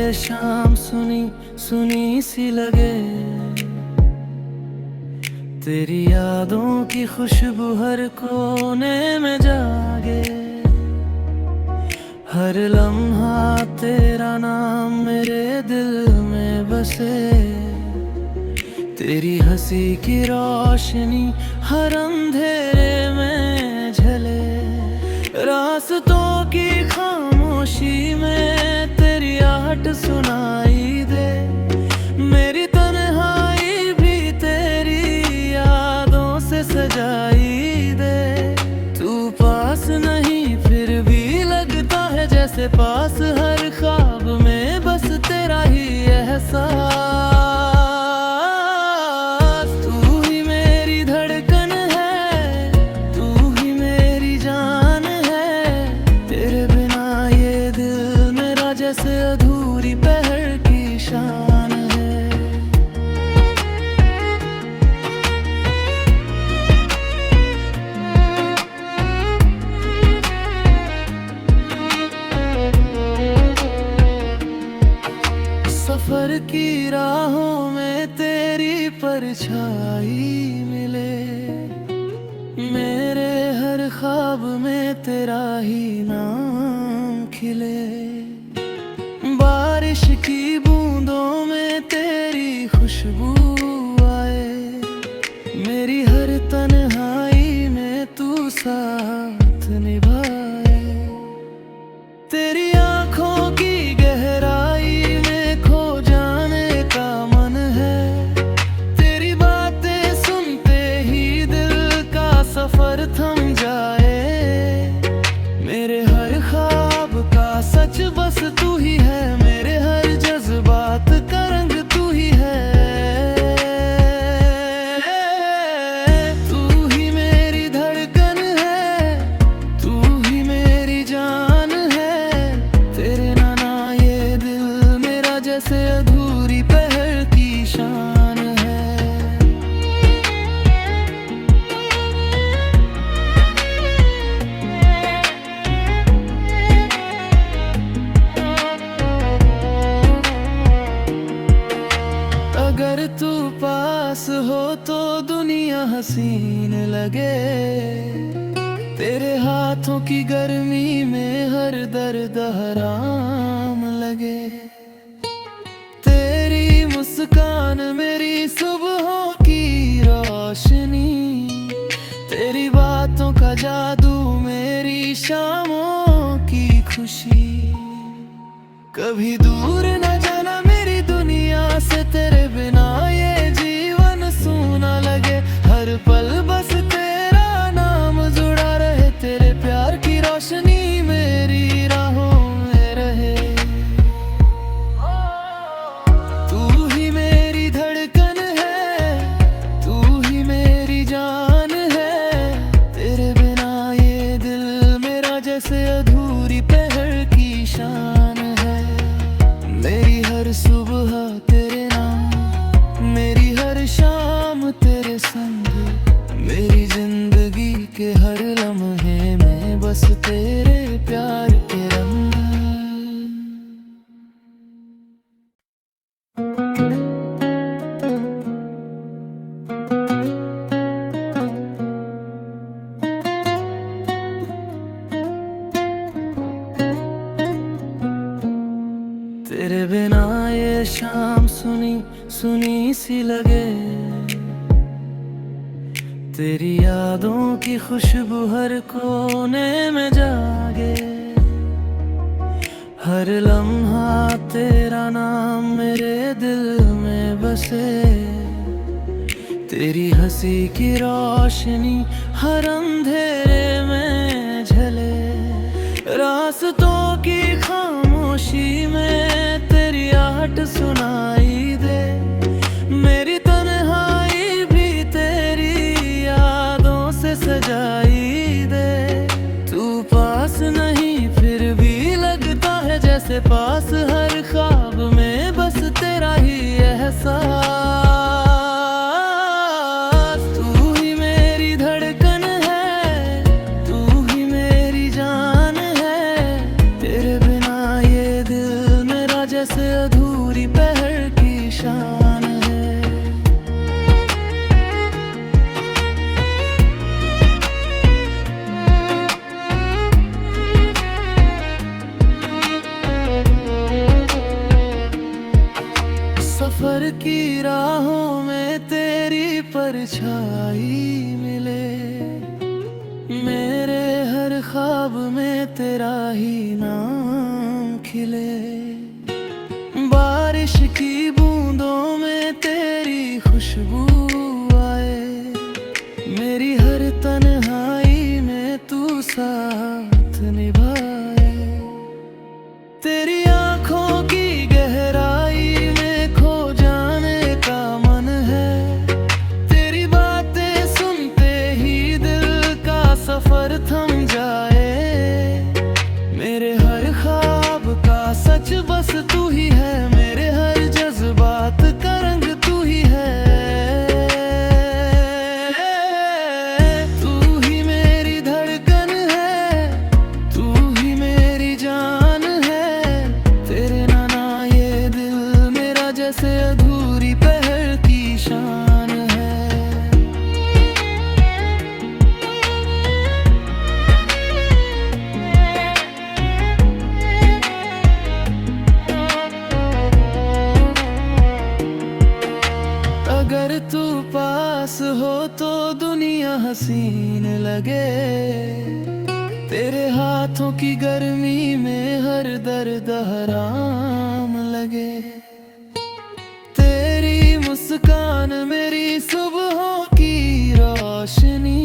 ये शाम सुनी सुनी सी लगे, तेरी यादों की खुशबू हर कोने में जागे। हर लम्हा तेरा नाम मेरे दिल में बसे, तेरी हंसी की रोशनी हर अंधेरे में झले। रास्तों की खामोशी में तेरी आहट सुनाई दे, मेरी तन्हाई भी तेरी यादों से सजाई दे। तू पास नहीं फिर भी लगता है जैसे पास, हर ख्वाब में बस तेरा ही एहसास। जैसे अधूरी पहर की शान है। सफर की राहों में तेरी परछाई मिले, मेरे हर ख्वाब में तेरा ही नाम खिले। बारिश की बूंदों में तेरी खुशबू आए, मेरी हर तन्हाई में तू साथ निभाए। तेरी आंखों की गहराई में खो जाने का मन है, तेरी बातें सुनते ही दिल का सफर थम जाए। मेरे हर ख्वाब का सच बस तू ही है, मेरे हर जज्बात का रंग तू ही है। तू ही मेरी धड़कन है, तू ही मेरी जान है। तेरे नाना ये दिल मेरा जैसे अधूरी पहर की शान है। अगर तू पास हो तो दुनिया हसीन लगे, तेरे हाथों की गर्मी में हर दर्द हराम लगे। तेरी मुस्कान मेरी सुबहों की रोशनी, तेरी बातों का जादू मेरी शामों की खुशी। कभी दूर न जाना मेरी दुनिया से, तेरे बिना ये जीवन सूना लगे। हर पल बस तेरा नाम जुड़ा रहे, तेरे प्यार की रोशनी मेरी राहों में रहे। तू ही मेरी धड़कन है, तू ही मेरी जान है। तेरे बिना ये दिल मेरा जैसे अधूरी पहर की शान है। मेरी हर सुबह तेरे नाम, मेरी हर शाम तेरे संग, मेरी जिंदगी के हर लम्हे में बस तेरे प्यार के रंग। तेरे बिना ये शाम सुनी सुनी सी लगे, तेरी यादों की खुशबू हर कोने में जागे। हर लम्हा तेरा नाम मेरे दिल में बसे, तेरी हंसी की रोशनी हर अंधेरे में झले। रास्तों की खामोशी में तेरी आहट सुनाई दे, मेरी तन्हाई भी तेरी यादों से सजाई दे। तू पास नहीं फिर भी लगता है जैसे पास, हर ख्वाब में बस तेरा ही एहसास। तू ही मेरी धड़कन है, तू ही मेरी जान है। तेरे बिना ये दिल मेरा जैसे जैसे अधूरी पहर की शान है। सफर की राहों में तेरी परछाई मिले, मेरे हर ख्वाब में तेरा ही नाम खिले। बारिश की बूंदों में तेरी खुशबू आए, मेरी हर तन्हाई में तू साथ निभाए। तेरी आंखों की गहराई में खो जाने का मन है, तेरी बातें सुनते ही दिल का सफर थम जाए। मेरे हर ख्वाब का सच बस तू ही है, मेरे हर जज्बात का रंग तू ही है। तू ही मेरी धड़कन है, तू ही मेरी जान है। तेरे नाना ये दिल मेरा जैसे अधूरी पहर की शान है। अगर तू पास हो तो दुनिया हसीन लगे, तेरे हाथों की गर्मी में हर दर्द हराम लगे। तेरी मुस्कान मेरी सुबहों की रोशनी,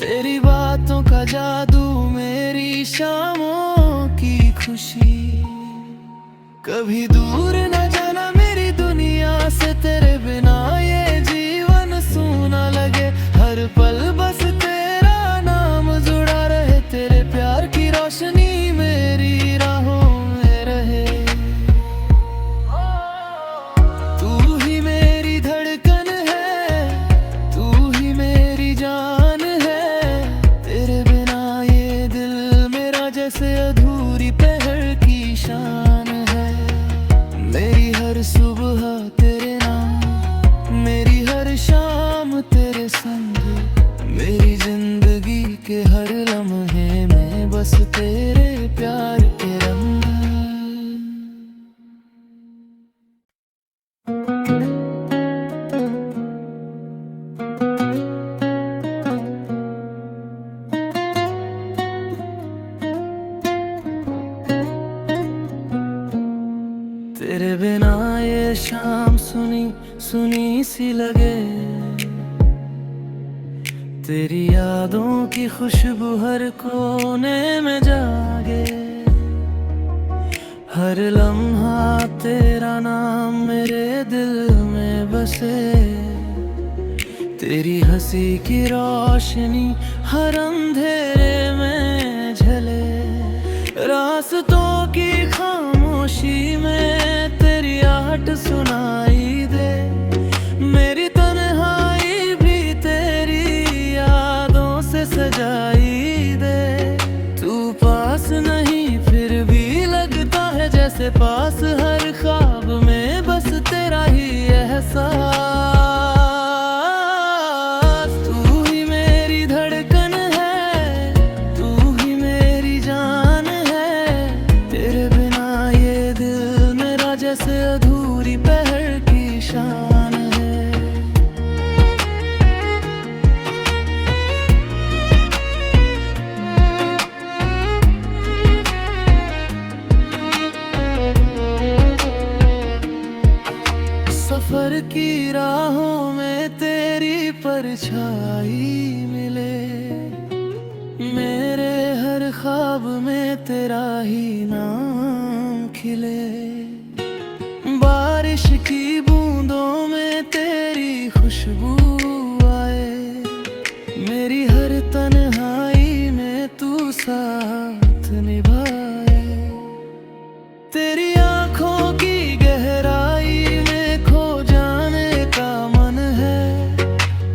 तेरी बातों का जादू मेरी शामों की खुशी। कभी दूर न जाना मेरी दुनिया से, तेरे बिना ये जीवन सूना लगे। हर पल बस तेरा नाम जुड़ा रहे, तेरे प्यार की रोशनी मेरी राहों में रहे। तू ही मेरी धड़कन है, तू ही मेरी जान है। तेरे बिना ये दिल मेरा जैसे अधूरी पहर की शान है। मेरी हर सुबह तेरे नाम, मेरी हर शाम तेरे संग, मेरी जिंदगी के हर लम्हे में बस तेरे प्यार के रंग। तेरे बिना ये शाम सुनी सुनी सी लगे, तेरी यादों की खुशबू हर कोने में जागे। हर लम्हा तेरा नाम मेरे दिल में बसे, तेरी हंसी की रोशनी हर अंधेरे में झले। रास्तों की खामोशी में तेरी आहट सुनाई दे, मेरी तन्हाई भी तेरी यादों से सजाई दे। तू पास नहीं फिर भी लगता है जैसे पास, हर ख्वाब में बस तेरा ही एहसास। तू ही मेरी धड़कन है, तू ही मेरी जान है। तेरे बिना ये दिल मेरा जैसे अधूरी पहर की शान है। सफर की राहों में तेरी परछाई मिले, मेरे हर ख्वाब में तेरा ही नाम खिले। बारिश की बूंदों में तेरी खुशबू आए, मेरी हर तन्हाई में तू साथ निभाए। तेरी आंखों की गहराई में खो जाने का मन है,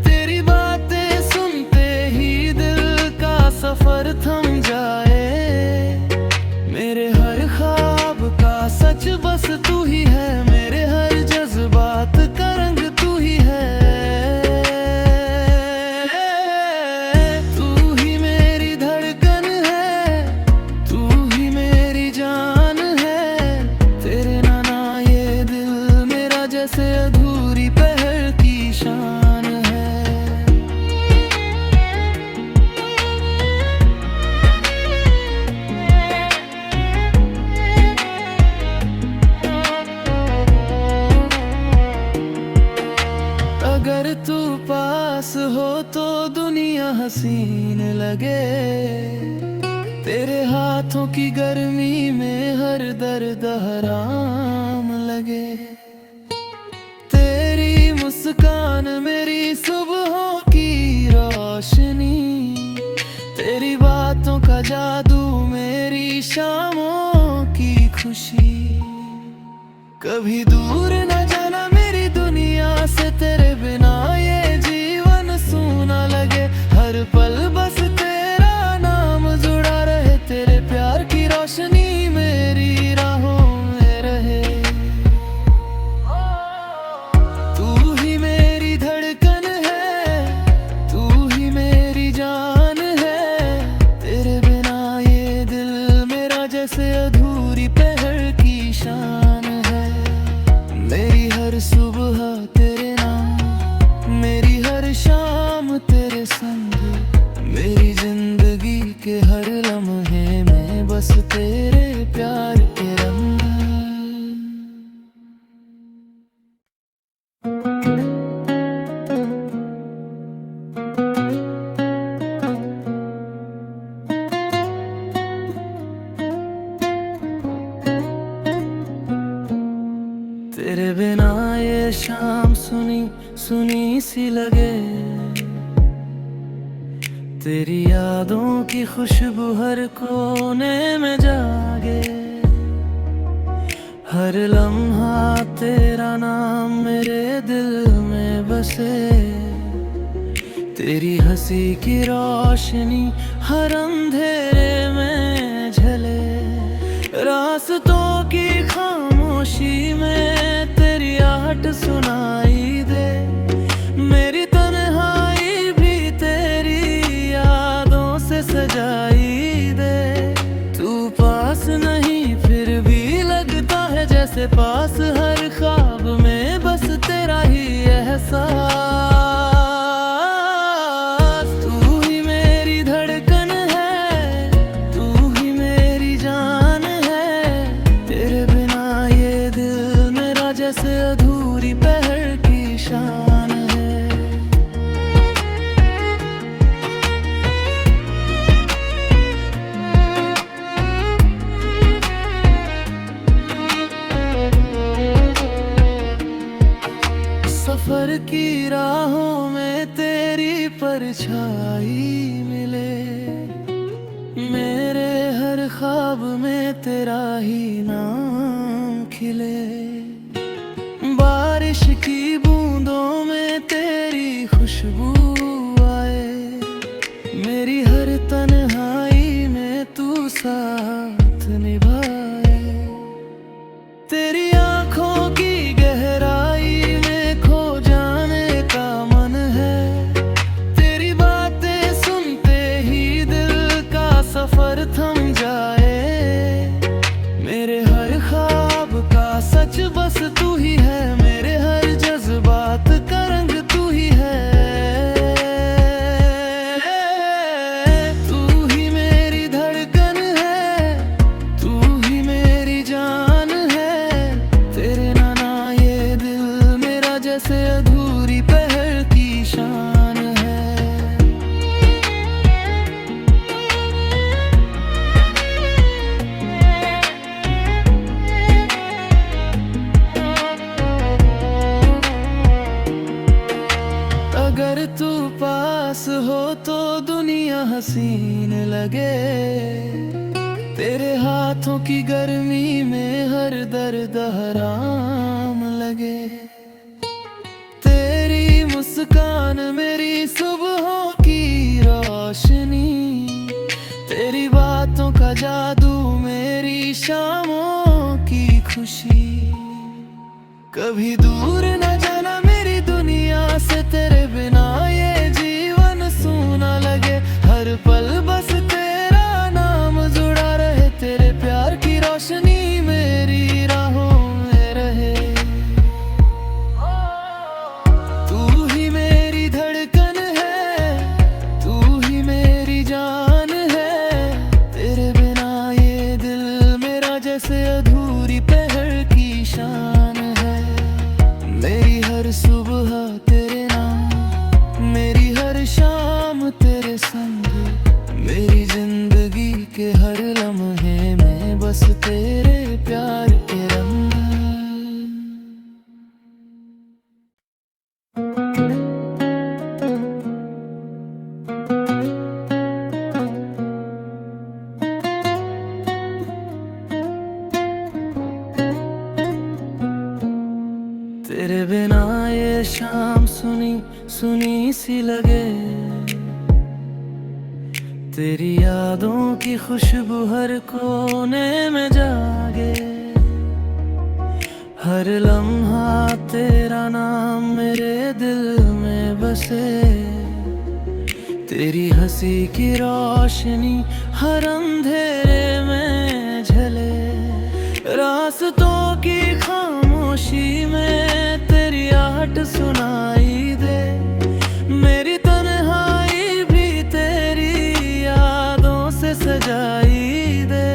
तेरी बातें सुनते ही दिल का सफर थम जाए। मेरे हर ख्वाब का सच तू ही है, मेरे हर जज्बात का रंग तू ही है। तू ही मेरी धड़कन है, तू ही मेरी जान है। तेरे नाना ये दिल मेरा जैसे अधूरी पहर की शान है। अगर तू पास हो तो दुनिया हसीन लगे। तेरे हाथों की गर्मी में हर दर्द हराम लगे। तेरी मुस्कान मेरी सुबहों की रोशनी, तेरी बातों का जादू मेरी शामों की खुशी। कभी दूर न जाना मेरी दुनिया से, तेरे बिना ये जीवन सूना लगे। हर पल बस तेरा नाम जुड़ा रहे, तेरे प्यार की रोशनी मेरी राहों में रहे। तू ही मेरी धड़कन है, तू ही मेरी जान है। तेरे बिना ये दिल मेरा जैसे अधूरी पहर की शान है। मेरी हर सुबह तेरे नाम, मेरी हर शाम तेरे संग। मेरी जिंदगी के हर लम्हे में बस तेरे प्यार के रंग। तेरे बिना ये शाम सुनी सुनी सी लगे। तेरी यादों की खुशबू हर कोने में जागे। हर लम्हा तेरा नाम मेरे दिल में बसे। तेरी हंसी की रोशनी हर अंधेरे में झले। रास्तों की खामोशी में तेरी आहट सुनाई दे। मेरी तन्हाई भी तेरी यादों से सजाई दे। तू पास नहीं फिर भी लगता है जैसे पास। हर ख्वाब में बस तेरा ही एहसास। तू ही मेरी धड़कन है, तू ही मेरी जान है। तेरे बिना ये दिल मेरा जैसे अधूरी पहर की शान है। सफर की राहों में तेरी परछाई मिले। मेरे हर ख्वाब में तेरा ही नाम खिले। बारिश की बूंदों में तेरी खुशबू आए। मेरी हर तन्हाई में तू साथ निभाए। तेरी आंखों की गहराई में खो जाने का मन है। तेरी बातें सुनते ही दिल का सफर थम जाए। मेरे हर ख्वाब का सच बस तू ही है। मेरे हर जज्बात का रंग तू ही है। तू ही मेरी धड़कन है, तू ही मेरी जान है। तेरे नाना ये दिल मेरा जैसे अधूरी पहर की शान है। अगर तू पास हो तो दुनिया हसीन लगे। तेरे हाथों की गर्मी में हर दर्द हराम लगे। तेरी मुस्कान मेरी सुबहों की रोशनी। तेरी बातों का जादू मेरी शामों की खुशी। खुशी। कभी दूर न जाना मेरी दुनिया से, तेरे बिना ये जीवन सूना लगे। हर पल बस तेरा नाम जुड़ा रहे, तेरे प्यार की रोशनी मेरी राहों में रहे। तू ही मेरी धड़कन है, तू ही मेरी जान है। तेरे बिना ये दिल मेरा जैसे अधूरी पहर की शान है। मेरी हर सुबह तेरे नाम, मेरी हर शाम तेरे संग, मेरी जिंदगी के हर लम्हे में बस तेरे प्यार के रंग। तेरे बिना ये शाम सुनी सुनी सी लगे। तेरी यादों की खुशबू हर कोने में जागे। हर लम्हा तेरा नाम मेरे दिल में बसे। तेरी हंसी की रोशनी हर अंधेरे में झले। रास्तों की खामोशी में तेरी आहट सुनाई दे। मेरी तन्हाई भी तेरी यादों से सजाई दे।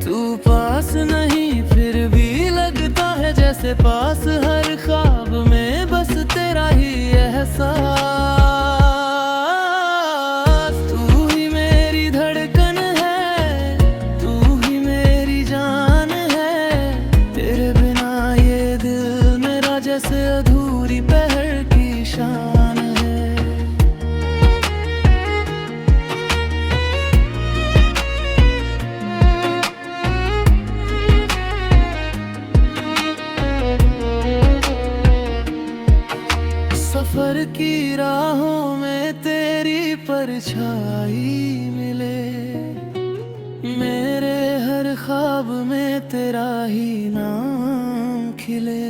तू पास नहीं फिर भी लगता है जैसे पास, हर ख्वाब में बस तेरा ही एहसास। तू ही मेरी धड़कन है, तू ही मेरी जान है। तेरे बिना ये दिल मेरा जैसे अधूरी पहर की शान है। सफर की राहों में तेरी परछाई मिले। मेरे हर ख्वाब में तेरा ही नाम खिले।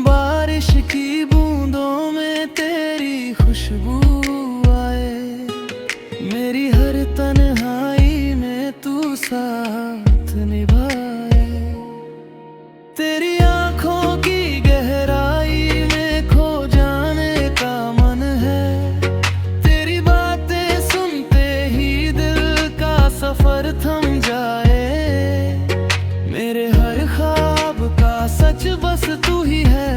बारिश की बूंदों में तेरी खुशबू आए। मेरी हर तन्हाई में तू साथ निभाए। तेरी आंखों की गहराई में खो जाने का मन है। तेरी बातें सुनते ही दिल का सफर थम जाए। मेरे हर ख्वाब का सच बस तू ही है।